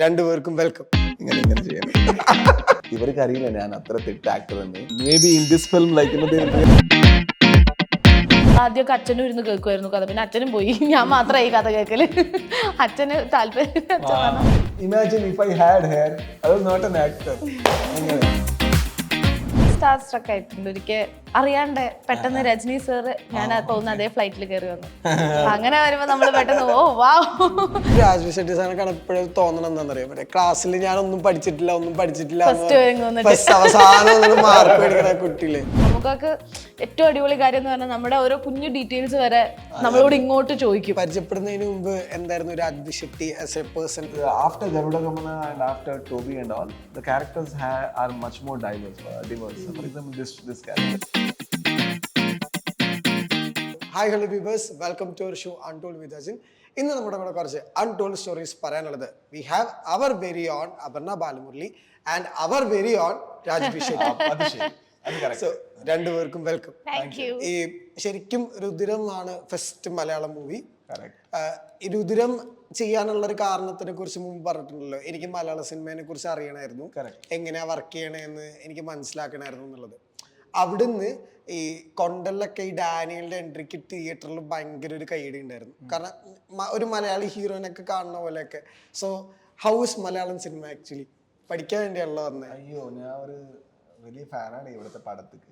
രണ്ടുപേർക്കും വെൽക്കം. ഇങ്ങനെ ചെയ്യണം. ഇവർക്ക് അറിയില്ല ഞാൻ അത്ര തെറ്റ് ആക്ടർ എന്ന്. May be in this film like ആദ്യമൊക്കെ അച്ഛനും ഇരുന്ന് കേൾക്കുമായിരുന്നു കഥ, പിന്നെ അച്ഛനും പോയി, ഞാൻ മാത്രമായി കഥ കേൾക്കല്. അച്ഛന് താല്പര്യം. Imagine if I had hair I was not an actor. Star struck ആയിട്ടുണ്ട് ഒരിക്കൽ അറിയാണ്ട് പെട്ടെന്ന് രജനി സാർ ഞാൻ തോന്നുന്നു അതേ ഫ്ലൈറ്റിൽ കയറി വന്നു. അങ്ങനെ വരുമ്പോ നമ്മള് പെട്ടെന്ന് ഓ വാ. രാജ്വി ഷെട്ടി സാറിനെ എപ്പോഴും തോന്നണം എന്താണെന്നറിയാം, മറ്റേ ക്ലാസ്സിൽ ഞാൻ ഒന്നും പഠിച്ചിട്ടില്ല അവസാനം മാർക്ക് മേടിക്കണ കുട്ടിയില്. നമുക്കൊക്കെ ഏറ്റവും അടിപൊളി കാര്യം എന്ന് പറഞ്ഞാൽ നമ്മുടെ ഓരോ കുഞ്ഞു ഡീറ്റെയിൽസ് വരെ നമ്മളോട് ഇങ്ങോട്ട് ചോദിക്കും. പരിചയപ്പെടുന്നതിന് മുമ്പ് എന്തായിരുന്നു Raj B Shetty as a person? After Garuda Gamana and after Toby and all, the characters are much more diverse. For example, this character. Hi hello viewers, welcome to our show untold with Ajin. ഇന്ന് നമ്മുടെ കൂടെ കുറച്ച് അൺടോൾഡ് സ്റ്റോറീസ് പറയാനുള്ളത്. We have our very own Aparna Balamurali and our very own Raj B Shetty. So രണ്ടുപേർക്കും welcome. ഈ ശരിക്കും രുദ്രം ആണ് first Malayalam movie. ഈ രുദ്രം ചെയ്യാനുള്ള ഒരു കാരണത്തിനെ കുറിച്ച് മുമ്പ് പറഞ്ഞിട്ടുണ്ടല്ലോ. എനിക്ക് മലയാള സിനിമയെ കുറിച്ച് അറിയണമായിരുന്നു, എങ്ങനെയാ വർക്ക് ചെയ്യണേന്ന് എനിക്ക് മനസ്സിലാക്കണമായിരുന്നു എന്നുള്ളത്. അവിടുന്ന് ഈ കൊണ്ടലിലൊക്കെ ഈ ഡാനിയലിന്റെ എൻട്രിക്ക് തിയേറ്ററിൽ ഭയങ്കര ഒരു കൈയടി ഉണ്ടായിരുന്നു. കാരണം ഒരു മലയാളി ഹീറോയിനൊക്കെ കാണുന്ന പോലെയൊക്കെ. So how is Malayalam cinema actually? പഠിക്കാൻ വേണ്ടിയാണല്ലോ വന്നത്. അയ്യോ, ഞാൻ ഒരു വലിയ ഫാനാണ് ഇവിടുത്തെ പടത്തേക്ക്.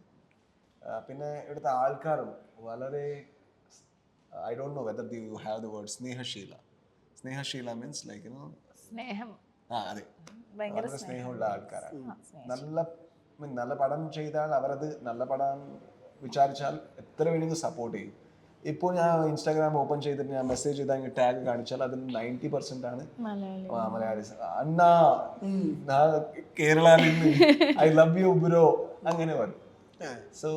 പിന്നെ ഇവിടുത്തെ ആൾക്കാരും വളരെ, I don't know whether you have the word സ്നേഹശീല. സ്നേഹശീല മീൻസ് ലൈക്ക് യു നോ സ്നേഹം. അതെ, വളരെ സ്നേഹമുള്ള ആൾക്കാരാണ്. നല്ല പടം ചെയ്താൽ അവരത് നല്ല പടം വിചാരിച്ചാൽ എത്ര വേണമെങ്കിലും സപ്പോർട്ട് ചെയ്യും. ഇപ്പോൾ ഞാൻ ഇൻസ്റ്റാഗ്രാം ഓപ്പൺ ചെയ്തിട്ട് ഞാൻ മെസ്സേജ് ചെയ്താൽ ടാഗ് കാണിച്ചാൽ അതിൽ 90% ആണ് മലയാളീസ്. അണ്ണാ Kerala I love you bro അങ്ങനെ പറയും. So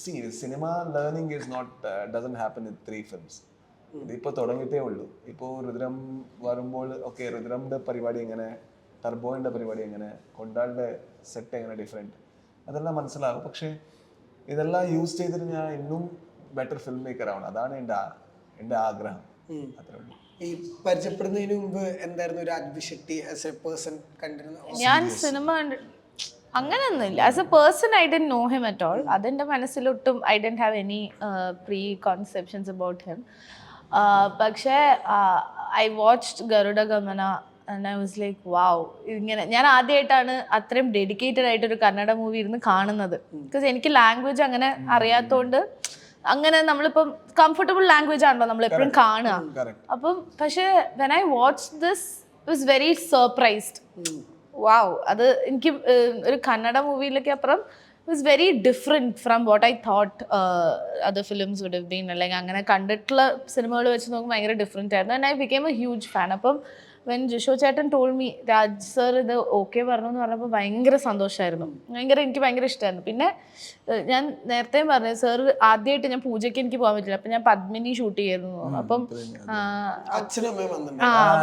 see, cinema learning is not doesn't happen in 3 films. ഇതിപ്പോൾ തുടങ്ങിയിട്ടേ ഉള്ളൂ. ഇപ്പോൾ രുദ്രം വരുമ്പോൾ ഓക്കെ, രുദ്രമിൻ്റെ പരിപാടി എങ്ങനെ, ടർബോയിൻ്റെ പരിപാടി എങ്ങനെ, കൊണ്ടാളുടെ സെറ്റ് എങ്ങനെ ഡിഫറെൻറ്റ്, അതെല്ലാം മനസ്സിലാകും. പക്ഷേ ഇതെല്ലാം യൂസ് ചെയ്തിട്ട് ഞാൻ ഇന്നും ബെറ്റർ ഫിലിം മേക്കർ ആവണം. അതാണ് എൻ്റെ ആഗ്രഹം. അത്രേ ഉള്ളൂ. ഈ പരിചയപ്പെടുന്നതിന് മുമ്പ് എന്തായിരുന്നു Raj B Shetty as a person കണ്ടിരുന്നത്? ഞാൻ സിനിമ അങ്ങനെയൊന്നുമില്ല. As a person I don't know him at all. അതെൻ്റെ മനസ്സിലൊട്ടും I don't have any preconceptions about him. പക്ഷേ I watched Garuda Gamana and I was like wow. ഇങ്ങനെ ഞാൻ ആദ്യമായിട്ടാണ് അത്രയും ഡെഡിക്കേറ്റഡ് ആയിട്ടൊരു കന്നഡ മൂവി ഇരുന്ന് കാണുന്നത്. ബിക്കോസ് എനിക്ക് ലാംഗ്വേജ് അങ്ങനെ അറിയാത്തതുകൊണ്ട്, അങ്ങനെ നമ്മളിപ്പം കംഫർട്ടബിൾ ലാംഗ്വേജ് ആണല്ലോ നമ്മൾ എപ്പോഴും കാണുക. അപ്പം പക്ഷേ when I watch this was very surprised. Wow, അത് എനിക്ക് ഒരു കന്നഡ മൂവിയിലൊക്കെ അപ്പുറം it was very different from what I thought other films would have been. അല്ലെങ്കിൽ അങ്ങനെ കണ്ടിട്ടുള്ള സിനിമകൾ വെച്ച് നോക്കുമ്പോൾ ഭയങ്കര ഡിഫറെൻ്റ് ആയിരുന്നു. And I became a huge fan. അപ്പം വെൻ ജിഷോ ചേട്ടൻ ടോൾ മീ രാജ് സർ ഇത് ഓക്കെ പറഞ്ഞു എന്ന് പറഞ്ഞപ്പോൾ ഭയങ്കര സന്തോഷമായിരുന്നു. എനിക്ക് ഭയങ്കര ഇഷ്ടമായിരുന്നു. പിന്നെ ഞാൻ നേരത്തെ പറഞ്ഞു, സർ ആദ്യമായിട്ട് ഞാൻ പൂജയ്ക്ക് എനിക്ക് പോകാൻ പറ്റില്ല, അപ്പം ഞാൻ പദ്മിനി ഷൂട്ട് ചെയ്യായിരുന്നു. അപ്പം അപ്പം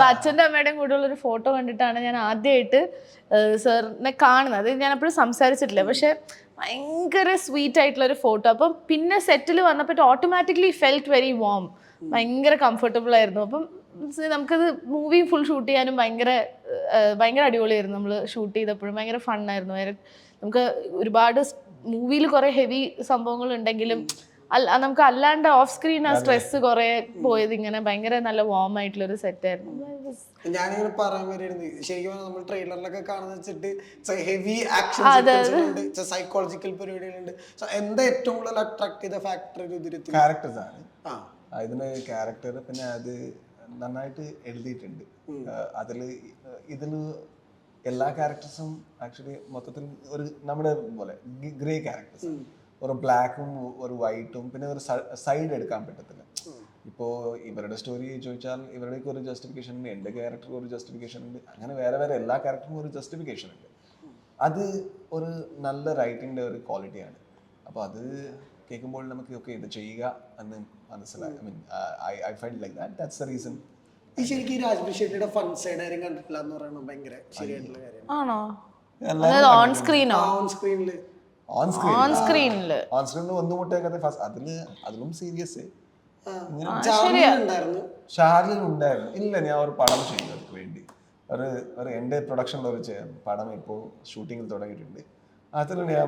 അച്ഛൻ്റെ അമ്മയുടെയും കൂടെയുള്ള ഒരു ഫോട്ടോ കണ്ടിട്ടാണ് ഞാൻ ആദ്യമായിട്ട് സാറിനെ കാണുന്നത്. അത് ഞാൻ എപ്പോഴും സംസാരിച്ചിട്ടില്ല, പക്ഷെ ഭയങ്കര സ്വീറ്റ് ആയിട്ടുള്ളൊരു ഫോട്ടോ. അപ്പം പിന്നെ സെറ്റിൽ വന്നപ്പോൾ ഓട്ടോമാറ്റിക്കലി ഫെൽറ്റ് വെരി വാം, ഭയങ്കര കംഫർട്ടബിൾ ആയിരുന്നു. അപ്പം നമുക്കത് മൂവി ഫുൾ ഷൂട്ട് ചെയ്യാനും ഭയങ്കര അടിപൊളിയായിരുന്നു. നമ്മൾ ഷൂട്ട് ചെയ്തപ്പോഴും ഭയങ്കര ഫണ്ണായിരുന്നു. നമുക്ക് ഒരുപാട് മൂവിയിൽ കുറേ ഹെവി സംഭവങ്ങൾ ഉണ്ടെങ്കിലും നമുക്ക് അല്ലാണ്ട് ഓഫ് സ്ക്രീൻ ആ സ്ട്രെസ് കുറെ പോയത് ഇങ്ങനെ ഭയങ്കര നല്ല വാം ആയിട്ടുള്ളൊരു സെറ്റ് ആയിരുന്നു. ഞാനിങ്ങനെ പറയാൻ വരുന്നത് ശരിക്കും നമ്മൾ ട്രെയിലറിലൊക്കെ കാണുന്ന വെച്ചിട്ട് ഹെവി ആക്ഷൻ, സൈക്കോളജിക്കൽ പരിപാടികളുണ്ട്. എന്താ ഏറ്റവും കൂടുതൽ അട്രാക്ട് ചെയ്ത ഫാക്ടർ? ക്യാരക്ടേഴ്സ് ആണ്. ഇതിന് ക്യാരക്ടർ പിന്നെ അത് നന്നായിട്ട് എഴുതിയിട്ടുണ്ട്. ഇതില് എല്ലാ ക്യാരക്ടേഴ്സും ആക്ച്വലി മൊത്തത്തിൽ ഒരു നമ്മുടെ പോലെ ഗ്രേ ക്യാരക്ടേഴ്സ്, ഒരു ബ്ലാക്കും ഒരു വൈറ്റും, പിന്നെ ഒരു സൈഡ് എടുക്കാൻ പറ്റത്തില്ല. ഇപ്പോൾ ഇവരുടെ സ്റ്റോറി ചോദിച്ചാൽ ഇവരുടെയൊക്കെ ഒരു ജസ്റ്റിഫിക്കേഷൻ ഉണ്ട്, എൻ്റെ ക്യാരക്ടർക്ക് ഒരു ജസ്റ്റിഫിക്കേഷൻ ഉണ്ട്, അങ്ങനെ വേറെ വേറെ എല്ലാ ക്യാരക്ടർക്കും ഒരു ജസ്റ്റിഫിക്കേഷൻ ഉണ്ട്. അത് ഒരു നല്ല റൈറ്റിൻ്റെ ഒരു ക്വാളിറ്റിയാണ്. അപ്പോൾ അത് കേൾക്കുമ്പോൾ നമുക്ക് ഓക്കെ ഇത് ചെയ്യുക എന്ന് മനസ്സിലായി. I mean I felt like that. That's the reason. ഈ ശരിക്കും രാജ്വി ഷെട്ടിയുടെ ഫൺ സൈഡ് ആരും കണ്ടിട്ടില്ല എന്ന് പറയുന്നത് ഭയങ്കര ശരിയായിട്ടുള്ള കാര്യം ആണോ? ഓൺ സ്ക്രീനോ? ഓൺ സ്ക്രീനില് ഒന്നുമുട്ടേക്കത്തെ അതിലും സീരിയസ് ഷാർലിൻ ഉണ്ടായിരുന്നു. ഇല്ല, ഞാൻ ഒരു പടം ചെയ്തു അതിന് വേണ്ടി. ഒരു എൻ്റെ പ്രൊഡക്ഷനിൽ ഒരു പടം ഇപ്പോൾ ഷൂട്ടിങ്ങിൽ തുടങ്ങിയിട്ടുണ്ട്. അതിൽ ഞാൻ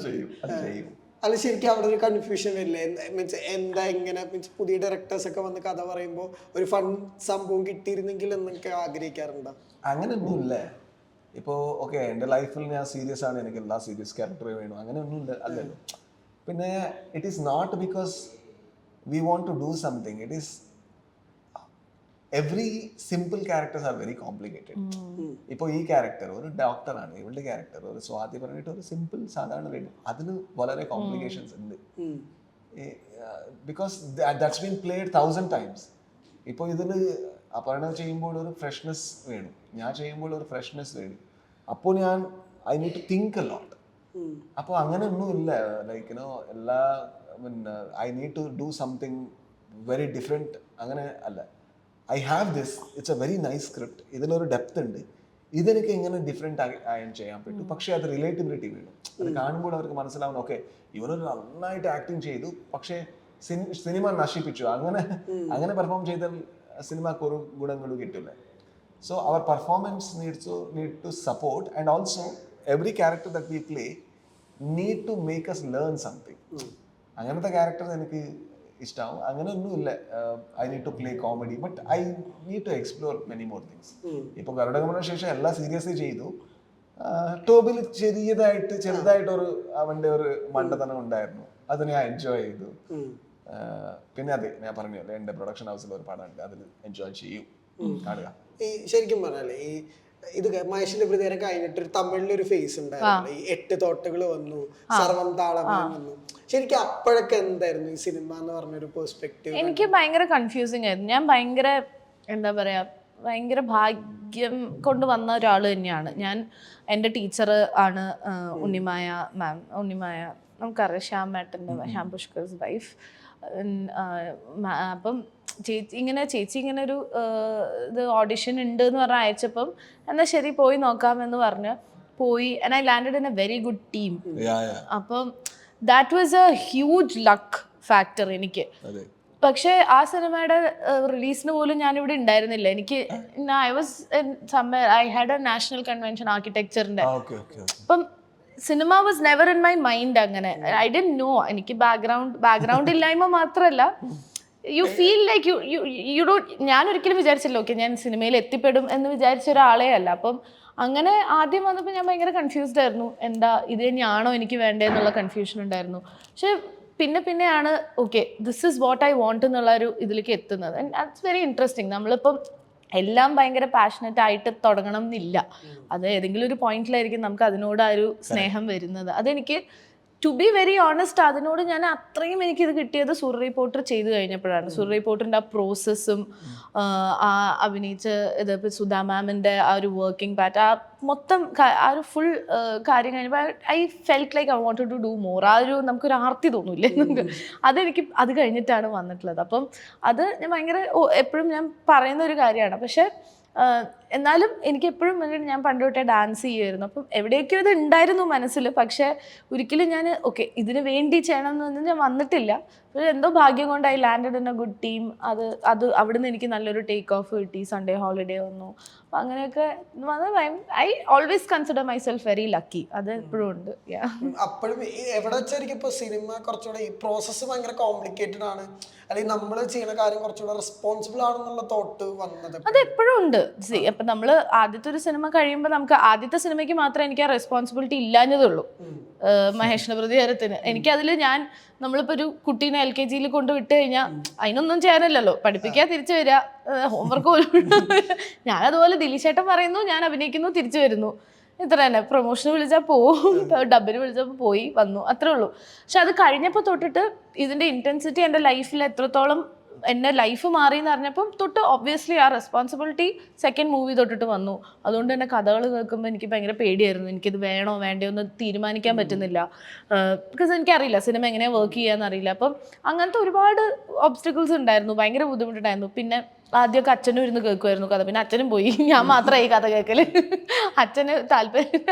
ചെയ്യും. അല്ല ശരിക്കും അവിടെ ഒരു കൺഫ്യൂഷൻ വരില്ലേ? മീൻസ് എന്താ എങ്ങനെ മീൻസ് പുതിയ ഡയറക്ടേഴ്സ് ഒക്കെ വന്ന് കഥ പറയുമ്പോൾ ഒരു ഫൺ സംഭവം കിട്ടിയിരുന്നെങ്കിൽ എന്നൊക്കെ ആഗ്രഹിക്കാറുണ്ടോ? അങ്ങനെയൊന്നുമില്ല. ഇപ്പോൾ ഓക്കെ എൻ്റെ ലൈഫിൽ ഞാൻ സീരിയസ് ആണ്, എനിക്ക് എല്ലാ സീരിയസ് ക്യാരക്ടറെ വേണം, അങ്ങനെ ഒന്നും അല്ലല്ലോ. പിന്നെ it is not because we want to do something, it is every simple characters are very complicated. ഇപ്പോൾ ഈ ക്യാരക്ടർ ഒരു ഡോക്ടറാണ്, ഇവളുടെ ക്യാരക്ടർ ഒരു സ്വാതി പറഞ്ഞിട്ട് ഒരു സിമ്പിൾ സാധാരണ ലേഡി, അതിന് വളരെ കോംപ്ലിക്കേഷൻസ് ഉണ്ട്. Because that's been played 1000 times. ഇപ്പോൾ ഇതിന് അപർണ ചെയ്യുമ്പോൾ ഒരു ഫ്രഷ്നെസ് വേണം, ഞാൻ ചെയ്യുമ്പോൾ ഒരു ഫ്രഷ്നെസ് വേണം. അപ്പോൾ ഞാൻ I need to think a lot. അപ്പോൾ അങ്ങനെയൊന്നും ഇല്ല, ലൈക്ക് യുനോ എല്ലാ I need to do something very different, അങ്ങനെ അല്ല. I have this, it's a very nice script, ഇതിലൊരു ഡെപ്ത് ഉണ്ട്, ഇതെനിക്ക് എങ്ങനെ ഡിഫറെൻറ്റ് ആയും ചെയ്യാൻ പറ്റും. പക്ഷേ അത് റിലേറ്റബിലിറ്റി വേണം. അത് കാണുമ്പോൾ അവർക്ക് മനസ്സിലാവുന്നു, ഓക്കെ ഇവരൊരു നന്നായിട്ട് ആക്ടിങ് ചെയ്തു പക്ഷേ സിനിമ നശിപ്പിച്ചു, അങ്ങനെ പെർഫോം ചെയ്താൽ സിനിമക്ക് ഒരു ഗുണങ്ങളും കിട്ടില്ല. സോ അവർ performance need to support and also every character that we play need to make us learn something. അങ്ങനത്തെ ക്യാരക്ടർ എനിക്ക് ഇഷ്ടമാവും. അങ്ങനെ ഒന്നുമില്ല I need to play comedy, but I need to explore many more things. ഇപ്പോൾ ഗരുഡഗമന ശേഷം എല്ലാം seriously ചെയ്തു. ടോബിൽ ചെറുതായിട്ടൊരു അവൻ്റെ ഒരു മണ്ടത്തനം ഉണ്ടായിരുന്നു, അത് ഞാൻ എൻജോയ് ചെയ്തു. പിന്നെ അതെ ഞാൻ പറഞ്ഞല്ലോ എൻ്റെ പ്രൊഡക്ഷൻ ഹൗസിൽ ഒരു പടമുണ്ട്, അതിൽ എൻജോയ് ചെയ്യും, കാണുക. ഈ ശരിക്കും പറഞ്ഞാലേ ഈ ഇത് മഹേഷിന്റെ പ്രതികാരം കഴിഞ്ഞിട്ട് ഒരു തമിഴിലൊരു ഫേസ് ഉണ്ടായിരുന്നു, ഈ 8 തോട്ടുകൾ വന്നു, സർവം താളം വന്നു. ശരിക്കും അപ്പോഴൊക്കെ എന്തായിരുന്നു ഈ സിനിമ എന്ന് പറഞ്ഞൊരു പെർസ്പെക്റ്റീവ്? എനിക്ക് ഭയങ്കര കൺഫ്യൂസിങ് ആയിരുന്നു. ഞാൻ ഭയങ്കര എന്താ പറയാ ഭയങ്കര ഭാഗ്യം കൊണ്ട് വന്ന ഒരാൾ തന്നെയാണ് ഞാൻ. എൻ്റെ ടീച്ചർ ആണ് ഉണ്ണിമായ മാം. ഉണ്ണിമായ നമുക്കറിയാം, ശ്യാം പുഷ്കർസ് വൈഫ്. അപ്പം ചേച്ചി ഇങ്ങനെ ഒരു ഇത് ഓഡിഷൻ ഉണ്ട് എന്ന് പറഞ്ഞ് അയച്ചപ്പം എന്നാൽ ശരി പോയി നോക്കാമെന്ന് പറഞ്ഞ് പോയി. And I landed in a very good team. അപ്പം that was a huge luck factor എനിക്ക്. പക്ഷേ ആ സിനിമയുടെ റിലീസിന് പോലും ഞാനിവിടെ ഉണ്ടായിരുന്നില്ല. എനിക്ക് I had a national convention ആർക്കിടെക്ചറിന്റെ. അപ്പം cinema was never in my mind. അങ്ങനെ ഐ ഡിഡ്ന്റ് നോ. എനിക്ക് ബാക്ക്ഗ്രൗണ്ട് ഇല്ലായ്മ മാത്രമല്ല, you feel like you don't. ഞാൻ ഒരിക്കലും വിചാരിച്ചില്ല ഓക്കെ ഞാൻ സിനിമയിൽ എത്തിപ്പെടും എന്ന് വിചാരിച്ച ഒരാളെ അല്ല. അപ്പം അങ്ങനെ ആദ്യം വന്നപ്പോൾ ഞാൻ ഭയങ്കര കൺഫ്യൂസ്ഡ് ആയിരുന്നു, എന്താ ഇത് തന്നെയാണോ എനിക്ക് വേണ്ടതെന്നുള്ള കൺഫ്യൂഷൻ ഉണ്ടായിരുന്നു. പക്ഷെ പിന്നെയാണ് okay this is what I want എന്നുള്ള ഒരു ഇതിലേക്ക് എത്തുന്നത്. And that's very interesting. നമ്മളിപ്പം എല്ലാം ഭയങ്കര പാഷനറ്റ് ആയിട്ട് തുടങ്ങണം എന്നില്ല. അത് ഏതെങ്കിലും ഒരു പോയിന്റിലായിരിക്കും നമുക്ക് അതിനോട് ആ ഒരു സ്നേഹം വരുന്നത്. അതെനിക്ക് ടു ബി വെരി ഓണസ്റ്റ് അതിനോട് ഞാൻ അത്രയും എനിക്കിത് കിട്ടിയത് സൂര്യ റിപ്പോർട്ടർ ചെയ്ത് കഴിഞ്ഞപ്പോഴാണ്. സൂര്യ റിപ്പോർട്ടറിൻ്റെ ആ പ്രോസസ്സും ആ അഭിനയിച്ച് ഇതിപ്പോൾ സുധാ മാമിൻ്റെ ആ ഒരു വർക്കിംഗ് പാറ്റ്, ആ മൊത്തം ആ ഒരു ഫുൾ കാര്യം കഴിഞ്ഞപ്പോൾ I felt like I wanted to do more. ആ ഒരു നമുക്കൊരു ആർത്തി തോന്നൂല്ലേ നമുക്ക്, അതെനിക്ക് അത് കഴിഞ്ഞിട്ടാണ് വന്നിട്ടുള്ളത്. അപ്പം അത് ഞാൻ ഭയങ്കര എപ്പോഴും ഞാൻ പറയുന്ന ഒരു കാര്യമാണ്. പക്ഷേ എന്നാലും എനിക്ക് എപ്പോഴും ഞാൻ പണ്ട് തൊട്ടേ ഡാൻസ് ചെയ്യുമായിരുന്നു. അപ്പം എവിടെയൊക്കെയോ ഇത് ഉണ്ടായിരുന്നു മനസ്സിൽ. പക്ഷേ ഒരിക്കലും ഞാൻ ഓക്കെ ഇതിന് വേണ്ടി ചെയ്യണം എന്നൊന്നും ഞാൻ വന്നിട്ടില്ല. പക്ഷേ എന്തോ ഭാഗ്യം കൊണ്ട് I landed in A good team. അത് അവിടുന്ന് എനിക്ക് നല്ലൊരു ടേക്ക് ഓഫ് കിട്ടി. സൺഡേ ഹോളിഡേ വന്നു. അപ്പം അങ്ങനെയൊക്കെ I always consider myself very lucky. അത് എപ്പോഴും ഉണ്ട്. അപ്പോഴും എവിടെ വെച്ചായിരിക്കും ഇപ്പോൾ സിനിമ കുറച്ചുകൂടെ ഈ പ്രോസസ്സ് ഭയങ്കര കോംപ്ലിക്കേറ്റഡ് ആണ്, അല്ലെങ്കിൽ നമ്മൾ ചെയ്യുന്ന കാര്യം കുറച്ചുകൂടെ റെസ്പോൺസിബിൾ ആണെന്നുള്ള തോട്ട് വന്നത്? അത് എപ്പോഴും ഉണ്ട്. അപ്പം നമ്മൾ ആദ്യത്തെ ഒരു സിനിമ കഴിയുമ്പോൾ നമുക്ക് ആദ്യത്തെ സിനിമയ്ക്ക് മാത്രമേ എനിക്ക് ആ റെസ്പോൺസിബിലിറ്റി ഇല്ലാഞ്ഞതുള്ളൂ. മഹേഷിന്റെ പ്രതികാരത്തിന് എനിക്കതിൽ നമ്മളിപ്പോൾ ഒരു കുട്ടീനെ LKG കൊണ്ട് വിട്ട് കഴിഞ്ഞാൽ അതിനൊന്നും ചെയ്യാനില്ലല്ലോ, പഠിപ്പിക്കുക തിരിച്ചു വരിക, ഹോംവർക്ക് പോലും ഞാനതുപോലെ ദിലീഷേട്ടൻ പറയുന്നു, ഞാൻ അഭിനയിക്കുന്നു, തിരിച്ചു വരുന്നു, ഇത്ര തന്നെ. പ്രൊമോഷന് വിളിച്ചാൽ പോവും, ഡബിന് വിളിച്ചപ്പോൾ പോയി വന്നു, അത്രേ ഉള്ളൂ. പക്ഷെ അത് കഴിഞ്ഞപ്പോൾ തൊട്ടിട്ട് ഇതിൻ്റെ ഇൻറ്റൻസിറ്റി എൻ്റെ ലൈഫിൽ എത്രത്തോളം എൻ്റെ ലൈഫ് മാറി എന്ന് പറഞ്ഞപ്പം തൊട്ട് ഒബ്വിയസ്ലി ആ റെസ്പോൺസിബിലിറ്റി സെക്കൻഡ് മൂവി തൊട്ടിട്ട് വന്നു. അതുകൊണ്ട് തന്നെ കഥകൾ കേൾക്കുമ്പോൾ എനിക്ക് ഭയങ്കര പേടിയായിരുന്നു. എനിക്കിത് വേണോ വേണ്ടയോ എന്ന് തീരുമാനിക്കാൻ പറ്റുന്നില്ല. ബിക്കോസ് എനിക്കറിയില്ല സിനിമ എങ്ങനെയാണ് വർക്ക് ചെയ്യാന്ന് അറിയില്ല. അപ്പം അങ്ങനത്തെ ഒരുപാട് ഒബ്സ്റ്റക്കിൾസ് ഉണ്ടായിരുന്നു, ഭയങ്കര ബുദ്ധിമുട്ടുണ്ടായിരുന്നു. പിന്നെ ആദ്യമൊക്കെ അച്ഛനും ഇരുന്ന് കേൾക്കുമായിരുന്നു കഥ. പിന്നെ അച്ഛനും പോയി, ഞാൻ മാത്രമായി കഥ കേൾക്കല്. അച്ഛന് താല്പര്യം.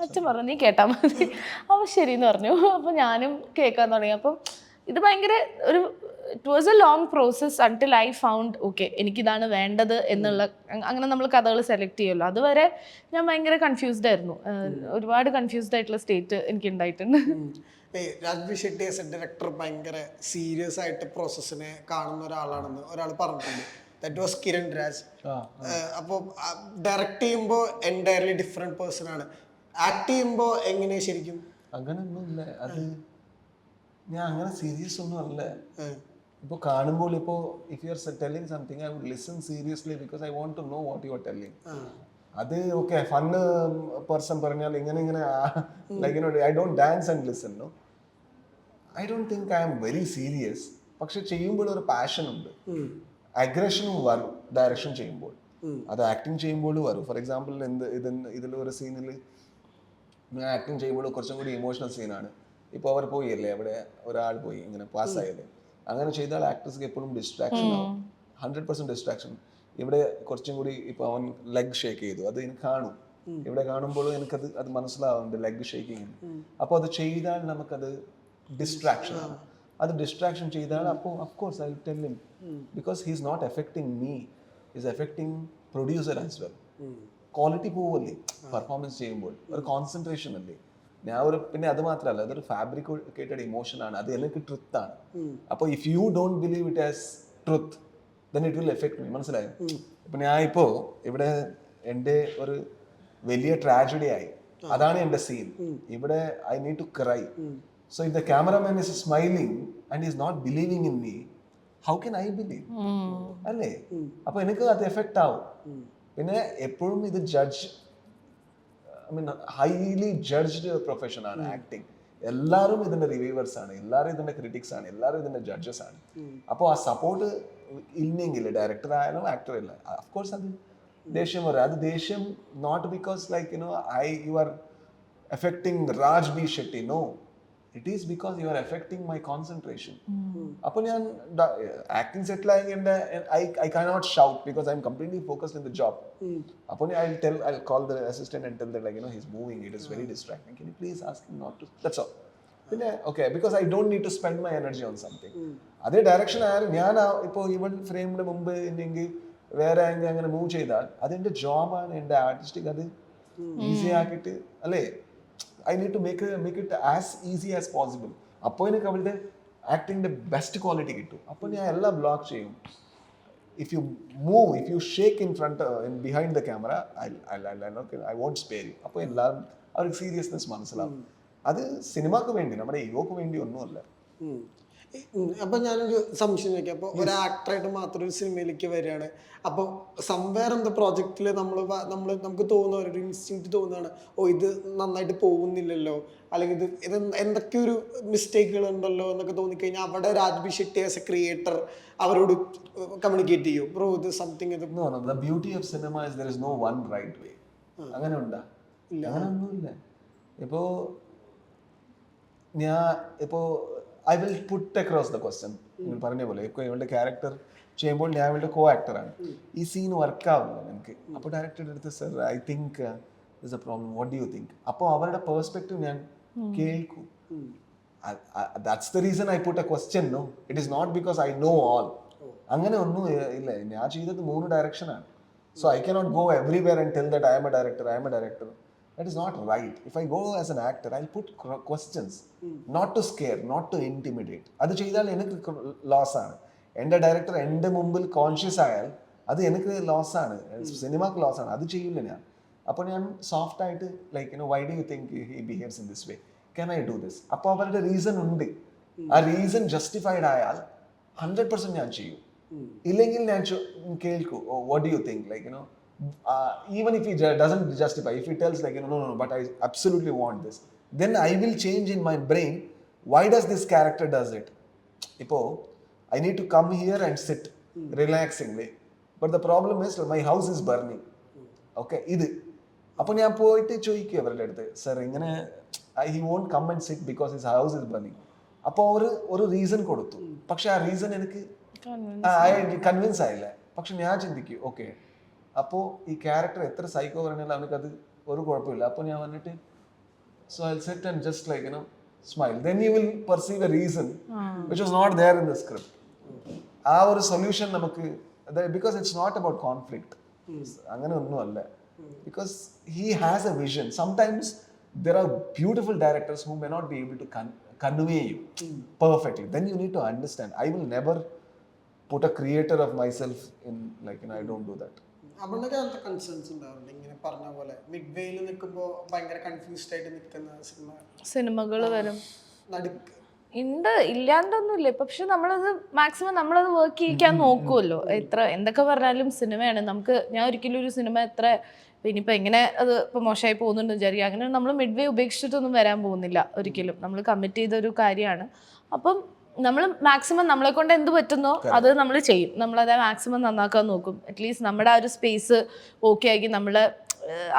അച്ഛൻ പറഞ്ഞു നീ കേട്ടാൽ മതി. അപ്പോൾ ശരിയെന്ന് പറഞ്ഞു. അപ്പോൾ ഞാനും കേൾക്കാൻ തുടങ്ങി. അപ്പം ഇത് ഭയങ്കര ഒരു it was a long process until I found okay എനിക്കിതാണ് വേണ്ടത് എന്നുള്ള അങ്ങനെ നമ്മൾ കഥകൾ സെലക്ട് ചെയ്യുമല്ലോ. അതുവരെ ഞാൻ ഭയങ്കര കൺഫ്യൂസ്ഡ് ആയിരുന്നു. ഒരുപാട് കൺഫ്യൂസ്ഡ് ആയിട്ടുള്ള സ്റ്റേറ്റ് എനിക്ക് ഉണ്ടായിട്ടുണ്ട്. Raj B Shetty as a director ഭയങ്കര സീരിയസ് ആയിട്ട് പ്രോസസ്സിനെ കാണുന്ന ഒരാളാണെന്ന് ഒരാൾ പറഞ്ഞിട്ടുണ്ട്. That was Kiran Raj. അപ്പോൾ ഡയറക്റ്റ് ചെയ്യുമ്പോൾ എൻറ്റയർലി ഡിഫറെന്റ് പേഴ്സൺ ആണ്. ആക്ട് ചെയ്യുമ്പോൾ എങ്ങനെയാ ശരിക്കും? അങ്ങനെയൊന്നുമില്ല, അത് ഞാൻ അങ്ങനെ സീരിയസ് ഒന്നും അല്ല. ഇപ്പോൾ കാണുമ്പോൾ ഇപ്പോൾ if you are telling something I would listen seriously because I want to know what you are telling. അത് ഓക്കെ ഫണ്ണ് പേഴ്സൺ പറഞ്ഞാൽ ഇങ്ങനെ like I don't dance and listen. No, I don't think I am very serious. പക്ഷെ ചെയ്യുമ്പോൾ ഒരു passion ഉണ്ട്, അഗ്രഷനും വരും direction ചെയ്യുമ്പോൾ, അത് ആക്ടിങ് ചെയ്യുമ്പോഴും വരും. ഫോർ എക്സാമ്പിൾ ഇതിലൊരു സീനിൽ ഞാൻ ആക്ടിങ് ചെയ്യുമ്പോൾ കുറച്ചും കൂടി ഇമോഷണൽ സീനാണ്. ഇപ്പോൾ അവർ പോയല്ലേ, അവിടെ ഒരാൾ പോയി ഇങ്ങനെ പാസ്സായല്ലേ, അങ്ങനെ ചെയ്താൽ ആക്ടേഴ്സ്ക്ക് എപ്പോഴും ഡിസ്ട്രാക്ഷൻ ആവും, 100% ഡിസ്ട്രാക്ഷൻ. ഇവിടെ കുറച്ചും കൂടി ഇപ്പോൾ അവൻ ലെഗ് ഷേക്ക് ചെയ്തു, അത് എനിക്ക് കാണും, ഇവിടെ കാണുമ്പോൾ എനിക്കത് മനസ്സിലാവുന്നുണ്ട് ലെഗ് ഷേക്കിങ്. അപ്പോൾ അത് ചെയ്താൽ നമുക്കത് ഡിസ്ട്രാക്ഷൻ ആണ്. അത് ഡിസ്ട്രാക്ഷൻ ചെയ്താൽ അപ്പോൾ of course I tell him because he's not affecting me, is affecting producer as well. Quality പോവല്ലേ പെർഫോമൻസ് ചെയ്യുമ്പോൾ, ഒരു കോൺസെൻട്രേഷൻ അല്ലേ. ഞാൻ പിന്നെ അത് മാത്രമല്ല, അതൊരു ഫാബ്രിക്കേറ്റഡ് ഇമോഷൻ ആണ്, അത് എനിക്ക് ട്രുത്ത് ആണ്. അപ്പോൾ if you don't believe it as truth then it will effect me. മനസ്സിലായോ? ഇപ്പം ഞാൻ ഇപ്പോൾ ഇവിടെ എൻ്റെ ഒരു വലിയ ട്രാജഡി ആയി, അതാണ് എൻ്റെ സീൻ. ഇവിടെ I need to cry. So if the cameraman is smiling and is not believing in me, how can I believe? അല്ലേ? അപ്പോൾ എനിക്ക് അത് എഫക്റ്റ് ആവും. പിന്നെ എപ്പോഴും ഇത് I mean highly judged profession ആണ് ആക്ടിങ്. എല്ലാവരും ഇതിന്റെ റിവ്യൂവേഴ്സ് ആണ്, എല്ലാവരും ഇതിന്റെ ക്രിറ്റിക്സ് ആണ്, എല്ലാവരും ഇതിന്റെ ജഡ്ജസ് ആണ്. അപ്പോൾ ആ സപ്പോർട്ട് ഇല്ലെങ്കിൽ ഡയറക്ടർ ആയാലും ആക്ടർ ഇല്ല, അഫ്കോഴ്സ് അത് ദേഷ്യം വരും. അത് ദേഷ്യം not because like you are effecting Raj B Shetty, no, it is because you are effecting my concentration. അപ്പോൾ ഞാൻ ആക്ടിങ് സെറ്റിൽ ആയെങ്കിൽ I cannot shout because I am completely focused in the job. അപ്പോൾ I call the assistant and tell the like he is moving, it is very distracting, can you please ask him not to, that's all. പിന്നെ okay because I don't need to spend my energy on something. അതേ direction ആയാലും ഞാൻ ഇപ്പോൾ even ഫ്രെയിമിന് മുമ്പ് ഇല്ലെങ്കിൽ വേറെ angle അങ്ങനെ move ചെയ്താൽ അതെൻ്റെ ജോബാണ്, എൻ്റെ ആർട്ടിസ്റ്റിക് അത് ഈസി ആക്കിയിട്ട് അല്ലേ, I need to make it as easy as possible. അപ്പോൾ എനിക്ക് അവളുടെ ആക്ടിങ്ങിൻ്റെ ബെസ്റ്റ് ക്വാളിറ്റി കിട്ടും. അപ്പോൾ ഞാൻ എല്ലാം ബ്ലോക്ക് ചെയ്യും. If you move, if you shake in front behind the camera, I won't spare you. അപ്പോൾ എല്ലാവരും അവർക്ക് സീരിയസ്നെസ് മനസ്സിലാവും. അത് സിനിമക്ക് വേണ്ടി, നമ്മുടെ ഈഗോക്ക് വേണ്ടി ഒന്നുമല്ല. അപ്പൊ ഞാനൊരു സംശയം ചോദിക്കാം. അപ്പോൾ ഒരു ആക്ടറായിട്ട് മാത്രം ഒരു സിനിമയിലേക്ക് വരികയാണ്, അപ്പോൾ സംവേർ എന്ന പ്രോജക്റ്റിൽ നമുക്ക് തോന്നുന്ന ഒരു ഇൻസ്റ്റിങ്ക്റ്റ് തോന്നുകയാണ്, ഓ ഇത് നന്നായിട്ട് പോകുന്നില്ലല്ലോ, അല്ലെങ്കിൽ ഇത് എന്തൊക്കെ ഒരു മിസ്റ്റേക്കുകൾ ഉണ്ടല്ലോ എന്നൊക്കെ തോന്നിക്കഴിഞ്ഞാൽ അവിടെ Raj B Shetty as a creator അവരോട് കമ്മ്യൂണിക്കേറ്റ് ചെയ്യും, ബ്രോ ഇത് സംതിങ് ഇത്. The beauty of cinema is there is no one right way. അങ്ങനെ ഉണ്ടാ? അങ്ങനെയൊന്നുമില്ല. ഇപ്പോൾ I will put across the question. നിങ്ങൾ പറഞ്ഞ പോലെ ഇപ്പോൾ ഇവളുടെ ക്യാരക്ടർ ചെയ്യുമ്പോൾ ഞാൻ ഇവളുടെ കോ ആക്ടറാണ്, ഈ സീൻ വർക്ക് ആവില്ല എനിക്ക്. അപ്പോൾ ഡയറക്ടറുടെ അടുത്ത് sir I think this a problem, what do you think? അപ്പോൾ അവരുടെ പെർസ്പെക്റ്റീവ് ഞാൻ കേൾക്കും. That's the reason I put a question. No, it is not because I know all. അങ്ങനെ ഒന്നും ഇല്ല. ഞാൻ ചെയ്തത് 3 ഡയറക്ഷനാണ്. So I cannot go everywhere and tell that I am a director. That is not right. If I go as an actor, I'll put questions, not to scare, not to intimidate. അത് ചെയ്താൽ എനിക്ക് loss ആണ്. എൻ്റെ director എൻ്റെ മുമ്പിൽ conscious ആയാൽ അത് എനിക്ക് ലോസ് ആണ്, സിനിമക്ക് ലോസ് ആണ്. അത് ചെയ്യില്ല ഞാൻ. അപ്പോൾ ഞാൻ സോഫ്റ്റ് ആയിട്ട് like why do you think he behaves in this way, can I do this? അപ്പോൾ അവരുടെ റീസൺ ഉണ്ട്. ആ റീസൺ ജസ്റ്റിഫൈഡ് ആയാൽ 100% ഞാൻ ചെയ്യും. ഇല്ലെങ്കിൽ ഞാൻ കേൾക്കൂ, what do you think, like even if he doesn't justify, if he tells like no, but I absolutely want this, then I will change in my brain, why does this character does it? Ipo I need to come here and sit relaxingly, but the problem is my house is burning. Okay, idu appo njan poite choikku avarude eduthe, sir ingane he won't come and sit because his house is burning. appo oru reason koduthu, പക്ഷെ ആ reason എനിക്ക് convince ആയില്ല. പക്ഷെ ഞാൻ ചിന്തിക്കും okay, അപ്പോൾ ഈ character എത്ര സൈക്കോ പറഞ്ഞാലും അവനക്കത് ഒരു കുഴപ്പമില്ല. അപ്പോൾ ഞാൻ വന്നിട്ട് so I set and just like smile. Then you will perceive a reason which was not there in the script. ആ ഒരു സൊല്യൂഷൻ നമുക്ക്, because it's not about conflict. അങ്ങനെ ഒന്നുമല്ല. Because he has a vision. Sometimes there are beautiful directors who may not be able to convey you perfectly. Then you need to understand. I will never put a creator of myself in, like, I don't do that. അവരുടെ കാലത്ത് concerns ഉണ്ടാവുന്നുണ്ട് ഇങ്ങനെ പറഞ്ഞ പോലെ mid വേയിൽ നിൽക്കുമ്പോൾ ഭയങ്കര confused ആയിട്ട് നിൽക്കുന്ന സിനിമകൾ വരും നടുക്ക് ഉണ്ട്, ഇല്ലാണ്ടൊന്നുമില്ല. പക്ഷെ നമ്മളത് മാക്സിമം നമ്മളത് വർക്ക് ചെയ്യിക്കാൻ നോക്കുമല്ലോ. എന്തൊക്കെ പറഞ്ഞാലും സിനിമയാണ്. ഞാൻ ഒരിക്കലും ഒരു സിനിമ ഇനിയിപ്പോൾ എങ്ങനെ അത് ഇപ്പോൾ മോശമായി പോകുന്നുണ്ട് വിചാരിക്കുക, അങ്ങനെ നമ്മൾ മിഡ് വേ ഉപേക്ഷിച്ചിട്ടൊന്നും വരാൻ പോകുന്നില്ല ഒരിക്കലും. നമ്മൾ കമ്മിറ്റ് ചെയ്തൊരു കാര്യമാണ്. അപ്പം നമ്മൾ മാക്സിമം നമ്മളെ കൊണ്ട് എന്ത് പറ്റുന്നോ അത് നമ്മൾ ചെയ്യും. നമ്മളത് മാക്സിമം നന്നാക്കാൻ നോക്കും. അറ്റ്ലീസ്റ്റ് നമ്മുടെ ആ ഒരു സ്പേസ് ഓക്കെ ആക്കി നമ്മളെ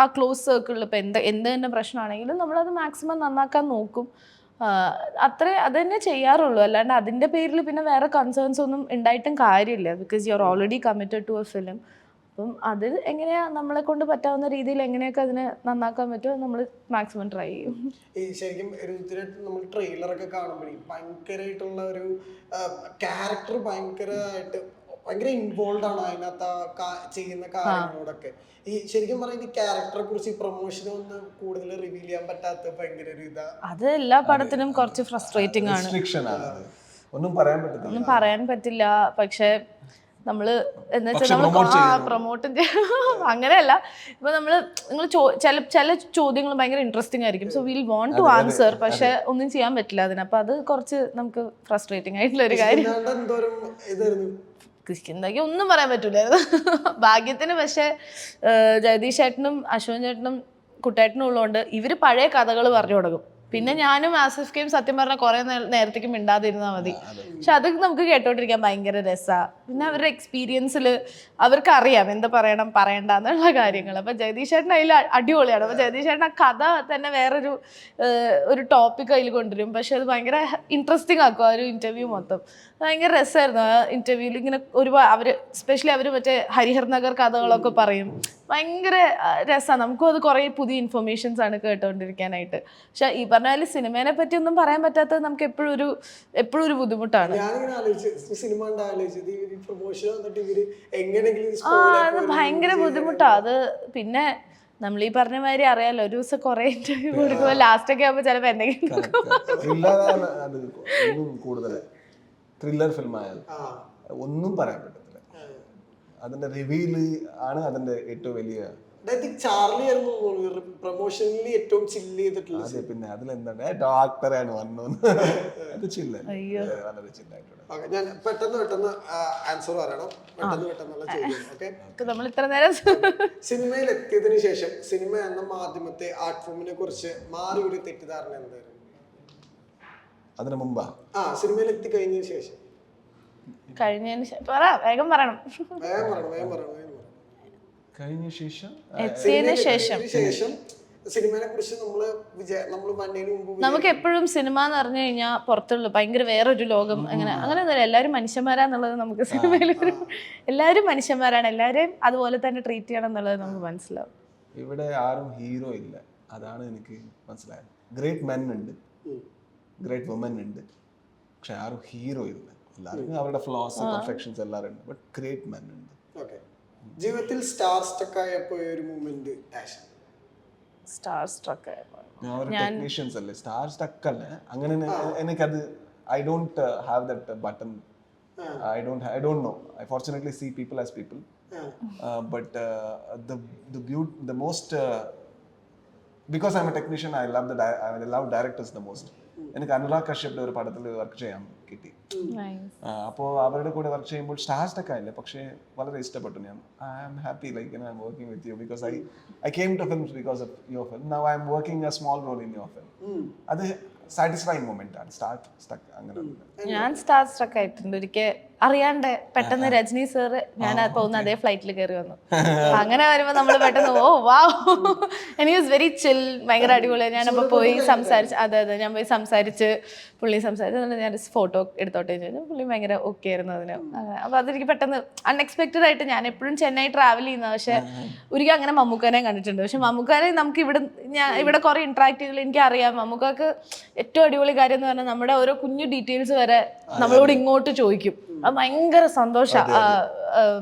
ആ ക്ലോസ് സർക്കിളിൽ ഇപ്പോൾ എന്ത് തന്നെ പ്രശ്നമാണെങ്കിലും നമ്മളത് മാക്സിമം നന്നാക്കാൻ നോക്കും. അത് തന്നെ ചെയ്യാറുള്ളൂ. അല്ലാണ്ട് അതിൻ്റെ പേരിൽ പിന്നെ വേറെ കൺസേൺസ് ഒന്നും ഉണ്ടായിട്ടും കാര്യമില്ല. Because you are already committed to a film. അപ്പം അത് എങ്ങനെയാ നമ്മളെ കൊണ്ട് പറ്റാവുന്ന രീതിയിൽ എങ്ങനെയൊക്കെ അതിനെ നന്നാക്കാൻ പറ്റുമോ നമ്മൾ മാക്സിമം ട്രൈ ചെയ്യും. ഈ ശരിക്കും നമ്മൾ ട്രെയിലറൊക്കെ കാണുമ്പോഴേ ഭയങ്കരമായിട്ടുള്ള ഒരു ക്യാരക്ടർ ഭയങ്കര ഇൻവോൾവ് ആണ് അതിനകത്ത് ചെയ്യുന്ന കാര്യങ്ങളോടൊക്കെ. ഈ ശരിക്കും പറയുന്നത് ക്യാരക്ടറെ കുറിച്ച് ഈ പ്രൊമോഷൻ ഒന്ന് കൂടുതൽ റിവീൽ ചെയ്യാൻ പറ്റാത്ത ഭയങ്കര ഒരു അത് എല്ലാ പടത്തിനും കുറച്ച് ഫ്രസ്ട്രേറ്റിംഗ് ആണ്. ഒന്നും പറയാൻ പറ്റില്ല. പക്ഷെ നമ്മള് എന്താ വെച്ചാൽ നമ്മൾ പ്രൊമോട്ടും അങ്ങനെയല്ല. ഇപ്പൊ നിങ്ങൾ ചില ചോദ്യങ്ങൾ ഭയങ്കര ഇൻട്രസ്റ്റിംഗ് ആയിരിക്കും. So will want to answer, പക്ഷെ ഒന്നും ചെയ്യാൻ പറ്റില്ല അതിന്. അപ്പൊ അത് കുറച്ച് നമുക്ക് ഫ്രസ്ട്രേറ്റിംഗ് ആയിട്ടുള്ള ഒരു കാര്യം. കിഷ്കിന്ദയ്ക്ക് ഒന്നും പറയാൻ പറ്റൂലായിരുന്നു ഭാഗ്യത്തിന്. പക്ഷെ ജഗദീഷ് ചേട്ടനും അശ്വൻ ചേട്ടനും കുട്ടേട്ടനും ഉള്ളതുകൊണ്ട് ഇവര് പഴയ കഥകൾ പറഞ്ഞു തുടങ്ങും. പിന്നെ ഞാനും ആസിഫ്കയും സത്യം പറഞ്ഞാൽ കുറെ നേരത്തേക്ക് മിണ്ടാതിരുന്നാൽ മതി. പക്ഷെ അത് നമുക്ക് കേട്ടോണ്ടിരിക്കാൻ ഭയങ്കര രസമാണ്. പിന്നെ അവരുടെ എക്സ്പീരിയൻസിൽ അവർക്ക് അറിയാം എന്താ പറയണം പറയണ്ട എന്നുള്ള കാര്യങ്ങൾ. അപ്പൊ ജഗദീഷ് ചേട്ടൻ അതിൽ അടിപൊളിയാണ്. അപ്പൊ ജഗദീഷ് ചേട്ടൻ ആ കഥ തന്നെ വേറൊരു ടോപ്പിക് അതിൽ കൊണ്ടുവരും. പക്ഷെ അത് ഭയങ്കര ഇൻട്രസ്റ്റിംഗ് ആക്കും ആ ഒരു ഇന്റർവ്യൂ മൊത്തം. ഭയങ്കര രസമായിരുന്നു ആ ഇന്റർവ്യൂവിൽ. ഇങ്ങനെ ഒരുപാട് സ്പെഷ്യലി അവർ മറ്റേ ഹരിഹർ നഗർ കഥകളൊക്കെ പറയും. ഭയങ്കര രസമാണ്. നമുക്കും അത് കുറേ പുതിയ ഇൻഫർമേഷൻസ് ആണ് കേട്ടോണ്ടിരിക്കാനായിട്ട്. പക്ഷെ ഈ പറഞ്ഞ പോലെ സിനിമേനെ പറ്റി ഒന്നും പറയാൻ പറ്റാത്തത് നമുക്ക് എപ്പോഴും ഒരു ബുദ്ധിമുട്ടാണ്. അത് ഭയങ്കര ബുദ്ധിമുട്ടാണ് അത്. പിന്നെ നമ്മൾ ഈ പറഞ്ഞ മാതിരി അറിയാലോ, ഒരു ദിവസം കുറെ ഇന്റർവ്യൂ കൊടുക്കുമ്പോൾ ലാസ്റ്റ് ഒക്കെ ആകുമ്പോൾ ചിലപ്പോൾ എന്തെങ്കിലും ത്രില്ലർ ഫിലിം ആയാലും ഒന്നും പറയാൻ പറ്റത്തില്ല. അതിന്റെ റിവീല് ആണ് അതിന്റെ ഏറ്റവും വലിയ. പിന്നെ അതിലെന്താണ് ഡോക്ടറാണ് വന്നു അത് ചില്ല, വളരെ ചില്ലായിട്ടുള്ള. ഞാൻ പെട്ടെന്ന് ആൻസർ പറയണം. പെട്ടെന്നുള്ള ചോദ്യം. ഓക്കെ, നമ്മൾ ഇത്ര നേരം സിനിമയിൽ എത്തിയതിനു ശേഷം സിനിമ എന്ന മാധ്യമത്തെ ആർട്ട് ഫോമിനെ കുറിച്ച് മാറി ഒരു തെറ്റിദ്ധാരണ എന്തായിരുന്നു? അതിനു മുമ്പാ സിനിമയിൽ എത്തി കഴിഞ്ഞതിന് ശേഷം വേഗം പറയണം. കഴിഞ്ഞ ശേഷം സിനിമയെ കുറിച്ച് നമുക്ക് എപ്പോഴും സിനിമ എന്ന് പറഞ്ഞു കഴിഞ്ഞാൽ പുറത്തുള്ള ഭയങ്കര വേറൊരു ലോകം. അങ്ങനെയൊന്നുമില്ല. എല്ലാവരും മനുഷ്യന്മാരാന്നുള്ളത് നമുക്ക് സിനിമയിൽ എല്ലാവരും മനുഷ്യന്മാരാണ്. എല്ലാവരെയും അതുപോലെ തന്നെ ട്രീറ്റ് ചെയ്യണം എന്നുള്ളത് നമുക്ക് മനസ്സിലാവും. ഇവിടെ ആരും ഹീറോ ഇല്ല, അതാണ് എനിക്ക് മനസ്സിലായത്. ഗ്രേറ്റ് മെൻ ഉണ്ട്, ഗ്രേറ്റ് വുമൻ ഉണ്ട്, പക്ഷെ ആരും ഹീറോ ഇല്ല. എല്ലാവർക്കും അവരുടെ ഫ്ലോസ് പെർഫെക്ഷൻസ് എല്ലാവരും ഉണ്ട്, ബട്ട് ഗ്രേറ്റ് മെൻ ഉണ്ട്. ജീവിതത്തിൽ സ്റ്റാർ സ്ട്രക്ക് ആയ ഒരു മൂമെന്റ് സ്റ്റാർ സ്ട്രക്ക് ടെക്നീഷ്യൻസ് അല്ലേ സ്റ്റാർ സ്ട്രക്ക് അല്ലേ അങ്ങനെ എനിക്കത് I don't have that button. I don't know. I fortunately see people as people. But the most because I'm a technician, I love directors the most. എനിക്ക് അനുരാഗ് കശ്യപിന്റെ ഒരു പടത്തിൽ work ചെയ്യാൻ കിട്ടി. അപ്പോൾ അവരുടെ കൂടെ വർക്ക് ചെയ്യുമ്പോൾ സ്റ്റാർസ് ഒക്കെ ആയില്ലേ, പക്ഷേ വളരെ ഇഷ്ടപ്പെട്ടു. ഞാൻ I am happy like I am working with you because I came to films because of your film. Now I am working a small role in your film. അത് സാറ്റിസ്ഫൈങ് മൊമെന്റ് ആണ്. Star struck അങ്ങനെ ഞാൻ star struck ആയിട്ടുണ്ട് ഒരിക്കൽ. അറിയാണ്ട് പെട്ടെന്ന് Rajani sir ഞാൻ പോകുന്ന അതേ ഫ്ലൈറ്റിൽ കയറി വന്നു. അങ്ങനെ വരുമ്പോൾ നമ്മൾ പെട്ടെന്ന് ഓ വാ എനിക്ക് വാസ് വെരി ചിൽ, ഭയങ്കര അടിപൊളിയാണ്. ഞാനപ്പോൾ പോയി സംസാരിച്ച് അതെ ഞാൻ പോയി സംസാരിച്ച് പുള്ളി സംസാരിച്ച് ഞാൻ ഫോട്ടോ എടുത്തോട്ടെ ചോദിച്ചു. പുള്ളി ഭയങ്കര ഓക്കെ ആയിരുന്നു അതിന്. അപ്പോൾ അതെനിക്ക് പെട്ടെന്ന് അൺഎക്സ്പെക്റ്റഡ് ആയിട്ട്, ഞാൻ എപ്പോഴും ചെന്നൈ ട്രാവൽ ചെയ്യുന്നത്, പക്ഷെ ഒരിക്കലും അങ്ങനെ മമ്മൂക്കാനെ കണ്ടിട്ടുണ്ട്. പക്ഷെ മമ്മൂക്കാനെ നമുക്ക് ഇവിടെ കുറേ ഇന്ററാക്ട് ചെയ്തില്ല. എനിക്കറിയാം മമ്മൂക്കാക്ക് ഏറ്റവും അടിപൊളി കാര്യം എന്ന് പറഞ്ഞാൽ നമ്മുടെ ഓരോ കുഞ്ഞു ഡീറ്റെയിൽസ് വരെ നമ്മളോട് ഇങ്ങോട്ട് ചോദിക്കും. അത് ഭയങ്കര സന്തോഷമാണ്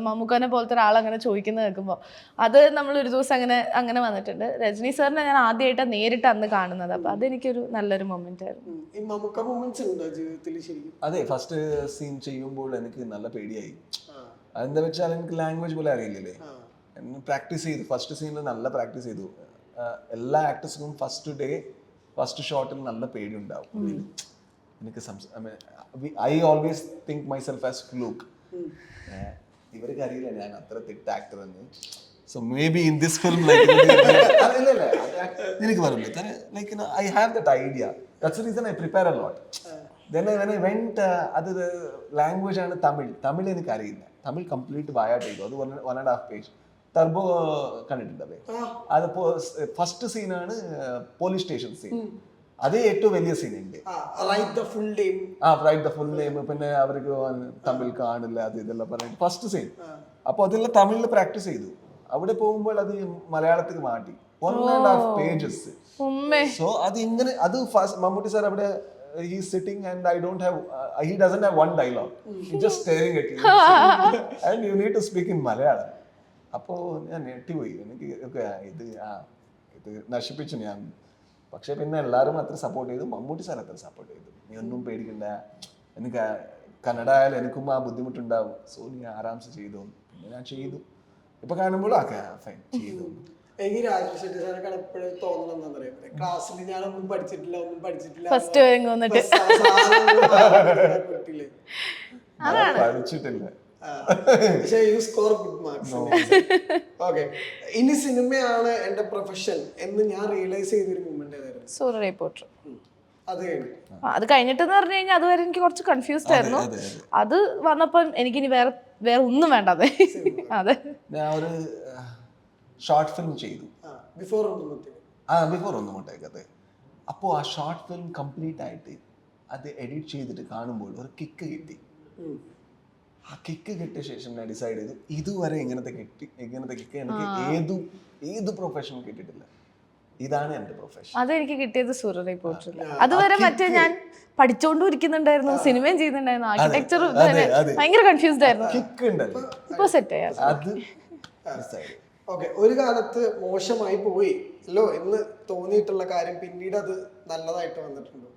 മമ്മൂക്കാനെ പോലത്തെ ഒരാളങ്ങനെ ചോദിക്കുന്നത് കേൾക്കുമ്പോൾ. അത് നമ്മൾ ഒരു ദിവസം അങ്ങനെ വന്നിട്ടുണ്ട്. രജനി സാറിനെ ഞാൻ ആദ്യമായിട്ടാണ് നേരിട്ട് അന്ന് കാണുന്നത്. അപ്പോൾ അതെനിക്കൊരു നല്ലൊരു മൊമെന്റ് ആയിരുന്നു. അതെ, ഫസ്റ്റ് സീൻ ചെയ്യുമ്പോൾ എനിക്ക് നല്ല പേടിയായി. അതെന്താ വെച്ചാൽ എനിക്ക് ലാംഗ്വേജ് പോലും അറിയില്ലേ. പ്രാക്ടീസ് ചെയ്തു, ഫസ്റ്റ് സീനിൽ നല്ല പ്രാക്ടീസ് ചെയ്തു. എല്ലാ ആക്ടേഴ്സിനും ഫസ്റ്റ് ഷോട്ടിൽ നല്ല പേടി ഉണ്ടാവും. എനിക്ക് I always think myself as fluke. ഇവർക്ക് അറിയില്ല ഞാൻ അത്ര തിട്ട ആക്ടർ എന്ന്. So may be in this film എനിക്ക് പറഞ്ഞില്ല, like I have that idea. That's the reason I prepare a lot. Then when I went, അത് ലാംഗ്വേജ് ആണ് തമിഴ് എനിക്ക് അറിയില്ല. തമിഴ് കംപ്ലീറ്റ് ബയാട്ട് ചെയ്തു. അത് 1.5 പേജ്. ടർബോ കണ്ടിട്ടുണ്ടല്ലേ? അത് ഫസ്റ്റ് സീനാണ് പോലീസ് സ്റ്റേഷൻ സീൻ. അതേ ഏറ്റവും വലിയ സീൻ ഉണ്ട്. Write the full name. പിന്നെ അവർക്ക് തമിഴ് കാണില്ല, അത് ഇതെല്ലാം പറഞ്ഞിട്ട് ഫസ്റ്റ് സീൻ. അപ്പൊ അതെല്ലാം തമിഴിൽ പ്രാക്ടീസ് ചെയ്തു. അവിടെ പോകുമ്പോൾ അത് മലയാളത്തിൽ മാറ്റി 1.5 pages. സോ അത് ഇങ്ങനെ അത് മമ്മൂട്ടി സാർ അവിടെ he's sitting and he doesn't have one dialogue. He's just staring at you and you need to speak in Malayalam. അപ്പോ ഞാൻ ഞെട്ടിപ്പോയി. എനിക്ക് ഇത് നശിപ്പിച്ചു ഞാൻ. പക്ഷെ പിന്നെ എല്ലാവരും അത്ര സപ്പോർട്ട് ചെയ്തു. മമ്മൂട്ടി സാർ അത്ര സപ്പോർട്ട് ചെയ്തു. നീ ഒന്നും പേടിക്കണ്ട, എനിക്ക് കന്നഡ ആയാലും എനിക്കും ആ ബുദ്ധിമുട്ടുണ്ടാവും. സോ നീ ആരാംസെ ചെയ്തു. പിന്നെ ഞാൻ ചെയ്തു. ഇപ്പൊ കാണുമ്പോൾ ഫൈൻ ചെയ്തു. എനിക്ക് രാജേഷ് ഷെട്ടി സാറെ കണ്ടപ്പോഴും തോന്നണം എന്താ പറയുക, ക്ലാസ്സിൽ ഞാൻ ഒന്നും പഠിച്ചിട്ടില്ല ഫസ്റ്റ് പഠിച്ചിട്ടില്ല. പക്ഷേ U score good marks. Okay, ഇനി സിനിമയാണ് എന്റെ പ്രൊഫഷൻ എന്ന് ഞാൻ റിയലൈസ് ചെയ്തൊരു മൂമെന്റ് ഏതായിരുന്നു? സൂര്യ റിപ്പോർട്ടർ. അത് കഴിഞ്ഞിട്ടെന്ന് പറഞ്ഞു കഴിഞ്ഞാൽ അതുവരെ എനിക്ക് കുറച്ച് കൺഫ്യൂസ്ഡ് ആയിരുന്നു. അത് വന്നപ്പോൾ എനിക്കിനി വേറെ ഒന്നും വേണ്ടതെ. അതെ, ഞാൻ ഒരു ഷോർട്ട് ഫിലിം ചെയ്തു ബിഫോർ ഒന്നും മുട്ടേക്കത്. അപ്പോൾ ആ ഷോർട്ട് ഫിലിം കംപ്ലീറ്റ് ആയിട്ട് അത് എഡിറ്റ് ചെയ്തിട്ട് കാണുമ്പോൾ ഒരു കിക്ക് കിട്ടി. ആ കിക്ക് കിട്ടിയ ശേഷം ഞാൻ ഡിസൈഡ് ചെയ്തു ഇതുവരെ ഇങ്ങനത്തെ കിക്ക് എനിക്ക് ഏത് പ്രൊഫഷൻ കിട്ടിയിട്ടില്ല. ഇതാണ് എന്റെ പ്രൊഫഷൻ. അതെനിക്ക് കിട്ടിയത് സൂര്യ റിപ്പോർട്ടറിൽ. അതുവരെ മറ്റേ ഞാൻ പഠിച്ചോണ്ടും ഇരിക്കുന്നുണ്ടായിരുന്നു, സിനിമയും ചെയ്യുന്നുണ്ടായിരുന്നു, ആർക്കിടെക്ചർ ഭയങ്കര കൺഫ്യൂസ്ഡ് ആയിരുന്നു. കിക്ക് ഉണ്ടല്ലോ, ഇപ്പൊ സെറ്റ് ആയി അത്. ഓക്കെ, ഒരു കാലത്ത് മോശമായി പോയി അല്ലോ എന്ന് തോന്നിയിട്ടുള്ള കാര്യം പിന്നീട് അത് നല്ലതായിട്ട് വന്നിട്ടുണ്ടോ?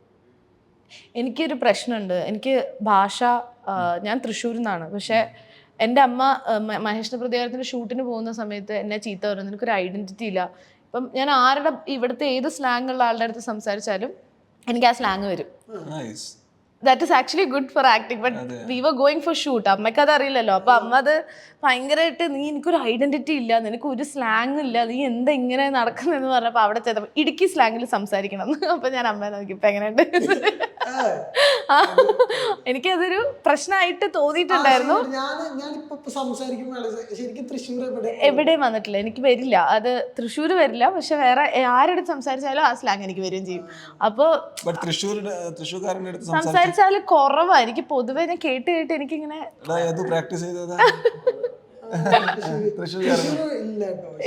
എനിക്കൊരു പ്രശ്നമുണ്ട്. എനിക്ക് ഭാഷ, ഞാൻ തൃശ്ശൂരിൽ നിന്നാണ്. പക്ഷെ എൻ്റെ അമ്മ മഹേഷിന്റെ പ്രതികാരത്തിന്റെ ഷൂട്ടിന് പോകുന്ന സമയത്ത് എന്നെ ചീത്ത പറയുന്നത് എനിക്കൊരു ഐഡന്റിറ്റി ഇല്ല. ഇപ്പം ഞാൻ ഇവിടുത്തെ ഏത് സ്ലാങ് ഉള്ള ആളുടെ അടുത്ത് സംസാരിച്ചാലും എനിക്ക് ആ സ്ലാങ് വരും. That is actually good for acting. But we were going for shoot. അമ്മയ്ക്ക് അത് അറിയില്ലല്ലോ. അപ്പൊ അമ്മ അത് ഭയങ്കരമായിട്ട് നീ എനിക്കൊരു ഐഡന്റിറ്റി ഇല്ല, നിനക്ക് ഒരു സ്ലാങ് ഇല്ല, നീ എന്താ ഇങ്ങനെ നടക്കുന്നതെന്ന് പറഞ്ഞപ്പോൾ അവിടെ ചെന്നപ്പോൾ ഇടുക്കി സ്ലാങ്ങിൽ സംസാരിക്കണം. അപ്പൊ ഞാൻ അമ്മ നോക്കിയപ്പോ എങ്ങനെയുണ്ട്, എനിക്കതൊരു പ്രശ്നമായിട്ട് തോന്നിയിട്ടുണ്ടായിരുന്നു. എവിടെയും വന്നിട്ടില്ല, എനിക്ക് വരില്ല അത്. തൃശ്ശൂർ വരില്ല, പക്ഷെ വേറെ ആരെടുത്ത് സംസാരിച്ചാലും ആ സ്ലാങ് എനിക്ക് വരികയും ചെയ്യും. അപ്പൊ സംസാരിച്ചാല് കുറവാ. എനിക്ക് പൊതുവെ ഞാൻ കേട്ട് എനിക്കിങ്ങനെ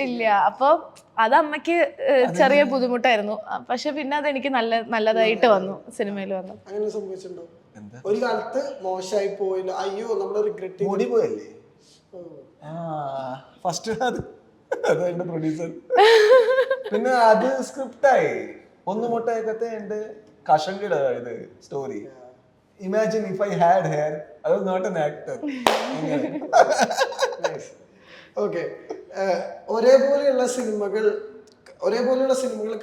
ഇല്ല. അപ്പൊ അത് അമ്മയ്ക്ക് ചെറിയ ബുദ്ധിമുട്ടായിരുന്നു. പക്ഷെ പിന്നെ അത് എനിക്ക് നല്ലതായിട്ട് വന്നു സിനിമയിൽ വന്നു. അങ്ങനെ സംഭവിച്ചിട്ടുണ്ടോ? ഒരു കാലത്ത് മോശമായി പോയില്ല, അയ്യോ നമ്മൾ റിഗ്രറ്റ് പോയല്ലേ ഫസ്റ്റ് എന്റെ പ്രൊഡ്യൂസർ. പിന്നെ അത് സ്ക്രിപ്റ്റായി ഒന്ന് മുട്ടയക്കത്തെ എന്റെ കഷങ്കിട ഇത് story. Imagine if I had hair, I was not an actor. Okay, ഒരേപോലെയുള്ള സിനിമകൾ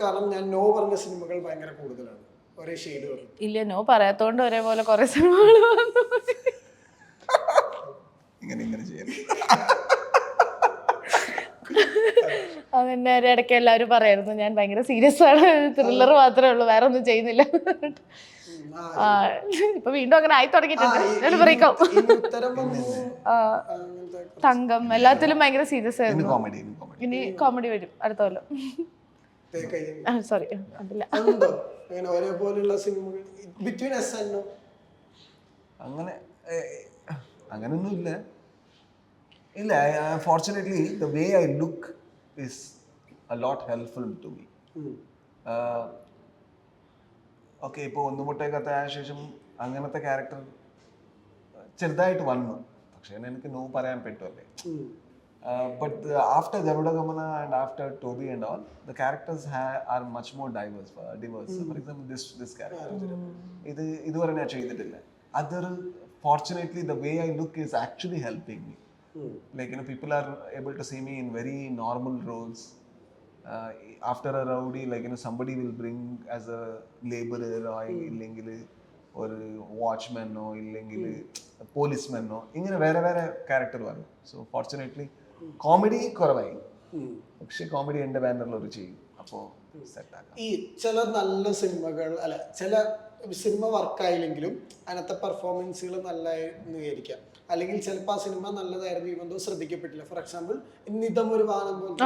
കാരണം ഞാൻ നോ പറഞ്ഞ സിനിമകൾ ഭയങ്കര കൂടുതലാണ്. ഒരേ ഷെയ്ഡ് പറഞ്ഞു ഇല്ല, നോ പറയാത്തോണ്ട് ഒരേപോലെ കുറെ സിനിമകൾ വന്നു. ഇങ്ങനെ ചെയ്യണം. അതെന്നെ ഇടയ്ക്ക് എല്ലാവരും പറയായിരുന്നു ഞാൻ ഭയങ്കര സീരിയസ് ആണ്, ത്രില്ലർ മാത്രമേ ഉള്ളൂ, വേറെ ഒന്നും ചെയ്യുന്നില്ല. ഇപ്പൊ വീണ്ടും അങ്ങനെ ആയി തുടങ്ങിയിട്ടുണ്ട് ബ്രേക്കപ്പ്. ഉത്തരം വന്നു തങ്കം എല്ലാത്തിലും ഭയങ്കര സീരിയസ് ആയിരുന്നു. കോമഡി ഇനി കോമഡി വരും അടുത്ത കൊല്ലം. സോറി അതില്ല. ഉണ്ടോ അങ്ങനെ ഒരേപോലെയുള്ള സിനിമകൾ ബിറ്റ്വീൻ എസ് ആൻഡ് നോ? അങ്ങനെ അങ്ങനൊന്നും ഇല്ല. ഇല്ല, fortunately the way I look is a lot helpful to me. Okay, ഇപ്പോൾ ഒന്നുമുട്ടേക്കത്തെ ആയ ശേഷം അങ്ങനത്തെ ക്യാരക്ടർ ചെറുതായിട്ട് വന്നു, പക്ഷേ എനിക്ക് നോ പറയാൻ പറ്റുമല്ലേ. But after Garuda Gamana and after Toby and all the characters are much more diverse. For example this character ഇത് ഇതുവരെ ഞാൻ ചെയ്തിട്ടില്ല. അതൊരു fortunately the way I look is actually helping me. Like, people are able to see me in very normal roles. After a rowdy, like, somebody will bring as a laborer or illengil or watchman or illengil policeman no ingane vera character varu. So fortunately comedy koravai, പക്ഷേ comedy എൻ്റെ ബാനറിൽ ഒരു ചെയ്യും, അപ്പോൾ set ആക്കാം. ഈ ചില നല്ല സിനിമകൾ അല്ല ചില സിനിമ വർക്കായില്ലെങ്കിലും അതിനകത്തെ പെർഫോമൻസുകൾ നല്ലതായിരുന്നു വിചാരിക്കാം, അല്ലെങ്കിൽ ചിലപ്പോൾ ആ സിനിമ നല്ലതായിരുന്നു ഇവന്തോ ശ്രദ്ധിക്കപ്പെട്ടില്ല. ഫോർ എക്സാമ്പിൾ നിതം ഒരു വാനം പോലത്തെ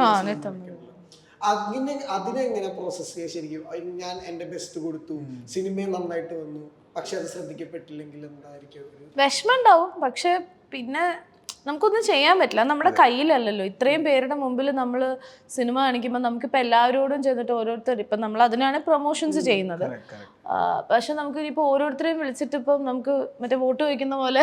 അതിനെങ്ങനെ പ്രോസസ് ചെയ്യുക ശരിക്കും? ഞാൻ എൻ്റെ ബെസ്റ്റ് കൊടുത്തു, സിനിമയും നന്നായിട്ട് വന്നു, പക്ഷെ അത് ശ്രദ്ധിക്കപ്പെട്ടില്ലെങ്കിൽ എന്തായിരിക്കും? വിഷമം ഉണ്ടാവും, പക്ഷെ പിന്നെ നമുക്കൊന്നും ചെയ്യാൻ പറ്റില്ല, നമ്മുടെ കയ്യിലല്ലല്ലോ. ഇത്രയും പേരുടെ മുമ്പിൽ നമ്മൾ സിനിമ കാണിക്കുമ്പോൾ നമുക്കിപ്പോൾ എല്ലാവരോടും ചെന്നിട്ട് ഓരോരുത്തർ ഇപ്പം നമ്മൾ അതിനാണ് പ്രൊമോഷൻസ് ചെയ്യുന്നത്. പക്ഷെ നമുക്ക് ഇനിയിപ്പോൾ ഓരോരുത്തരെയും വിളിച്ചിട്ട് ഇപ്പം നമുക്ക് മറ്റേ വോട്ട് ചോദിക്കുന്ന പോലെ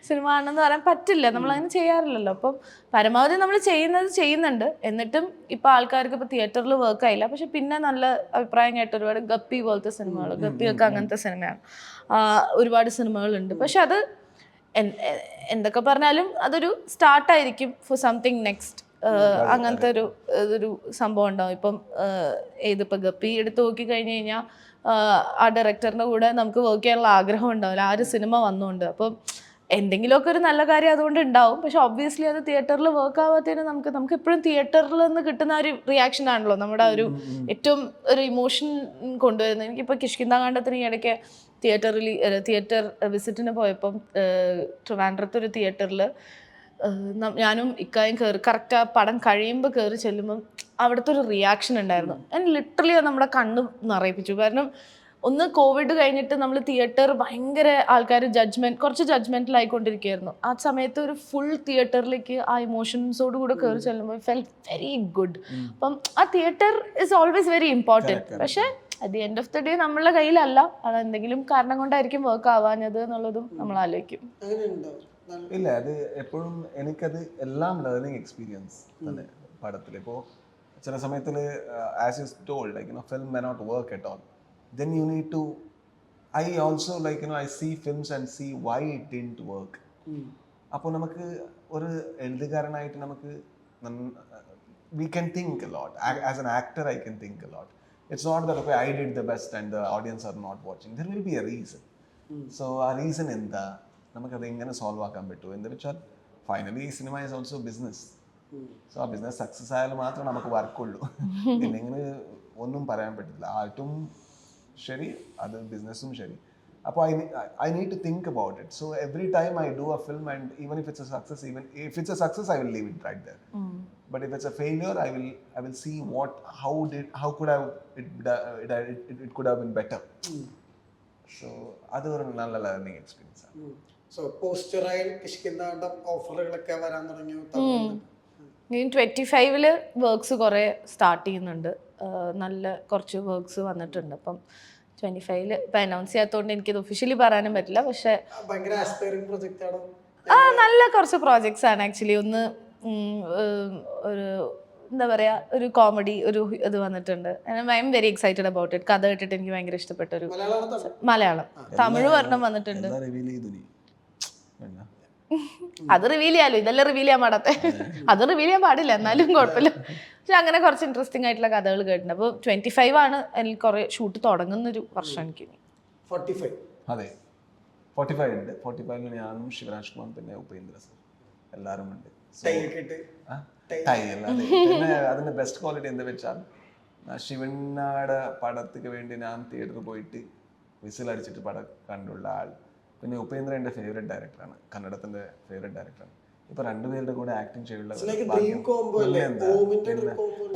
സിനിമ ആണെന്ന് പറയാൻ പറ്റില്ല, നമ്മളങ്ങനെ ചെയ്യാറില്ലല്ലോ. അപ്പം പരമാവധി നമ്മൾ ചെയ്യുന്നുണ്ട്. എന്നിട്ടും ഇപ്പം ആൾക്കാർക്ക് ഇപ്പോൾ തിയേറ്ററിൽ വർക്ക് ആയില്ല, പക്ഷെ പിന്നെ നല്ല അഭിപ്രായം കേട്ട ഒരുപാട് ഗപ്പി പോലത്തെ സിനിമകൾ, ഗപ്പിയൊക്കെ അങ്ങനത്തെ സിനിമയാണ്, ഒരുപാട് സിനിമകളുണ്ട്. പക്ഷെ അത് എന്തൊക്കെ പറഞ്ഞാലും അതൊരു സ്റ്റാർട്ടായിരിക്കും ഫോർ സംതിങ് നെക്സ്റ്റ്. അങ്ങനത്തെ ഒരു സംഭവം ഉണ്ടാവും. ഇപ്പം ഏതിപ്പോൾ ഗപ്പി എടുത്ത് നോക്കി കഴിഞ്ഞ് കഴിഞ്ഞാൽ ആ ഡയറക്ടറിൻ്റെ കൂടെ നമുക്ക് വർക്ക് ചെയ്യാനുള്ള ആഗ്രഹം ഉണ്ടാവില്ല, ആ ഒരു സിനിമ വന്നുകൊണ്ട്. അപ്പം എന്തെങ്കിലുമൊക്കെ ഒരു നല്ല കാര്യം അതുകൊണ്ട് ഉണ്ടാവും. പക്ഷെ ഒബ്വിയസ്ലി അത് തിയേറ്ററിൽ വർക്ക് ആവാത്തതിന് നമുക്ക് എപ്പോഴും തിയേറ്ററിൽ നിന്ന് കിട്ടുന്ന ഒരു റിയാക്ഷൻ ആണല്ലോ നമ്മുടെ ഒരു ഏറ്റവും ഒരു ഇമോഷൻ കൊണ്ടുവരുന്നത്. എനിക്കിപ്പോൾ കിഷ്കിന്താകാന്ഡത്തിന് ഈ ഇടയ്ക്ക് തിയേറ്റർ വിസിറ്റിന് പോയപ്പം ട്രിവാൻഡ്രത്ത് ഒരു തിയേറ്ററിൽ ഞാനും ഇക്കായും കയറി കറക്റ്റ് ആ പടം കഴിയുമ്പോൾ കയറി ചെല്ലുമ്പം അവിടുത്തെ ഒരു റിയാക്ഷൻ ഉണ്ടായിരുന്നു. ഞാൻ ലിറ്ററലി നമ്മുടെ കണ്ണ് നിറയിപ്പിച്ചു. കാരണം ഒന്ന് കോവിഡ് കഴിഞ്ഞിട്ട് നമ്മൾ തിയേറ്റർ ഭയങ്കര ആൾക്കാർ കുറച്ച് ജഡ്ജ്മെന്റിലായിക്കൊണ്ടിരിക്കുകയായിരുന്നു. ആ സമയത്ത് ഒരു ഫുൾ തിയേറ്ററിലേക്ക് ആ ഇമോഷൻസോട് കൂടെ കയറി ചെല്ലുമ്പോൾ ഫെൽറ്റ് വെരി ഗുഡ്. അപ്പം ആ theatre is always very important. പക്ഷേ at the end of the day നമ്മളുടെ കയ്യിലല്ല, അത് എന്തെങ്കിലും കാരണം കൊണ്ടായിരിക്കും വർക്ക് ആവാഞ്ഞത് എന്നുള്ളതും നമ്മൾ ആലോചിക്കും. ഇല്ല, അത് എപ്പോഴും എനിക്കത് എല്ലാം ലേണിംഗ് എക്സ്പീരിയൻസ് തന്നെ പടത്തിൽ. ഇപ്പോൾ ചില സമയത്തിൽ as you told like film may not work at all, then you need to I also I see films and see why it didn't work. അപ്പോൾ നമുക്ക് ഒരു എഴുതുകാരനായിട്ട് നമുക്ക് we can think a lot. As an actor I can think a lot. It's not that okay I did the best and the audience are not watching. There will be a reason. So ആ reason എന്താ, നമുക്കത് എങ്ങനെ solve ആക്കാൻ പറ്റുമോ എന്ന് വെച്ചാൽ finally cinema is also business. So ആ business success ആയാലും മാത്രമേ നമുക്ക് വർക്കുള്ളൂ, ഇല്ലെങ്കിൽ ഒന്നും പറയാൻ പറ്റില്ല. ആർട്ടും ശരി, അത് ബിസിനസ്സും ശരി. അപ്പോൾ I need to think about it. So every time I do a film, and even if it's a success, I will leave it right there. But if it's a failure, I will see how could it could have been better. So അത് ഒരു നല്ല learning experience ആണ്. So പോസ്റ്ററായി കിഷ്കിന്താണ്ടം ഓഫറുകളൊക്കെ വരാൻ തുടങ്ങിയോ? 25 works കുറേ start ചെയ്യുന്നുണ്ട്, നല്ല കുറച്ച് വർക്ക്സ് വന്നിട്ടുണ്ട്. അപ്പം 25 ഇപ്പം അനൗൺസ് ചെയ്യാത്തതുകൊണ്ട് എനിക്കത് ഒഫീഷ്യലി പറയാനും പറ്റില്ല. പക്ഷേ നല്ല കുറച്ച് പ്രോജക്ട്സ് ആണ് ആക്ച്വലി. ഒന്ന് ഒരു എന്താ പറയുക, ഒരു കോമഡി ഒരു ഇത് വന്നിട്ടുണ്ട്. I am very excited about it. കഥ കേട്ടിട്ട് എനിക്ക് ഭയങ്കര ഇഷ്ടപ്പെട്ട ഒരു മലയാളം, തമിഴ് വർണ്ണം വന്നിട്ടുണ്ട്. അത് റിവീൽ ചെയ്യാലോ, ഇതെല്ലാം റിവീൽ ചെയ്യാൻ പാടാത്തെ. അത് റിവീൽ ചെയ്യാൻ പാടില്ല, എന്നാലും കുഴപ്പമില്ല. പക്ഷെ അങ്ങനെ കുറച്ച് ഇൻട്രസ്റ്റിംഗ് ആയിട്ടുള്ള കഥകൾ കേട്ടിട്ടുണ്ട്. അപ്പോൾ 25 ആണ് എനിക്ക് കുറേ ഷൂട്ട് തുടങ്ങുന്നൊരു വർഷം. എനിക്ക് 45 അതെ 45 ഉണ്ട്. 45 ഞാനും ശിവരാജ് കുമാർ പിന്നെ ഉപേന്ദ്ര സർ എല്ലാവരും ഉണ്ട്. പിന്നെ അതിന്റെ ബെസ്റ്റ് ക്വാളിറ്റി എന്താ വെച്ചാൽ ശിവനാട് പടത്തിന് വേണ്ടി ഞാൻ തിയേറ്ററിൽ പോയിട്ട് വിസിലടിച്ചിട്ട് പടം കണ്ടുള്ള ആൾ. പിന്നെ ഉപേന്ദ്ര എൻ്റെ ഫേവറേറ്റ് ഡയറക്ടറാണ്, കന്നഡത്തിൻ്റെ ഫേവറേറ്റ് ഡയറക്ടറാണ്. ഇപ്പൊ രണ്ടുപേരുടെ കൂടെ ആക്ടിങ് ചെയ്യുള്ള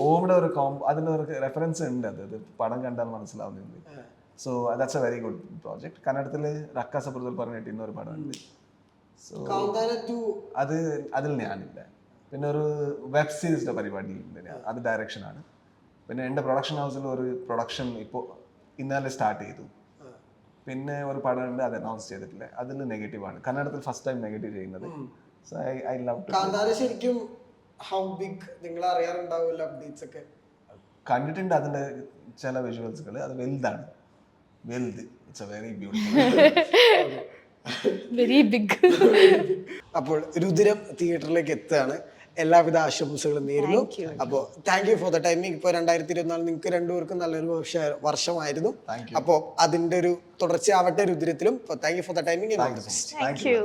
ഓമിന്റെ ഒരു കോംബോ, അതിൻ്റെ ഒരു റെഫറൻസ് ഉണ്ട്, അത് പടം കണ്ടാൽ മനസ്സിലാവുന്നുണ്ട്. So that's a very good project. കന്നഡത്തിൽ റക്കാസ പുറത്തിൽ പറഞ്ഞിട്ട് ഇന്നൊരു പടമുണ്ട്. സോ അത് അതിൽ ഞാനില്ല. പിന്നെ ഒരു വെബ് സീരീസിന്റെ പരിപാടിയുണ്ട്, അത് ഡയറക്ഷനാണ്. പിന്നെ എൻ്റെ പ്രൊഡക്ഷൻ ഹൗസിൽ ഒരു പ്രൊഡക്ഷൻ ഇപ്പോൾ ഇന്നലെ സ്റ്റാർട്ട് ചെയ്തു. പിന്നെ ഒരു പടമുണ്ട്, അത് അനൗൺസ് ചെയ്തിട്ടില്ല, അതിൽ നെഗറ്റീവാണ്. കന്നഡത്തിൽ ഫസ്റ്റ് ടൈം നെഗറ്റീവ് ചെയ്യുന്നത്. So I love Kantara. ശരിക്കും ഹൗ ബിഗ് നിങ്ങൾ അറിയാറുണ്ടാവുമല്ലോ അപ്ഡേറ്റ്സ് ഒക്കെ കണ്ടിട്ടുണ്ട്. അതിൻ്റെ ചില വിഷ്വൽസുകൾ അത് വലുതാണ്, വലുത്. It's a very beautiful, very big. അപ്പോൾ രുദ്രം തിയേറ്ററിലേക്ക് എത്തുകയാണ്. എല്ലാവിധ ആശംസകളും നേരുന്നു. അപ്പോൾ thank you for the timing. ഇപ്പോൾ 2024 നിങ്ങൾക്ക് രണ്ടുപേർക്കും നല്ലൊരു വർഷമായിരുന്നു. അപ്പോൾ അതിൻ്റെ ഒരു തുടർച്ചയാവട്ടെ രുദ്രത്തിലും. Thank you for the timing. Thank U.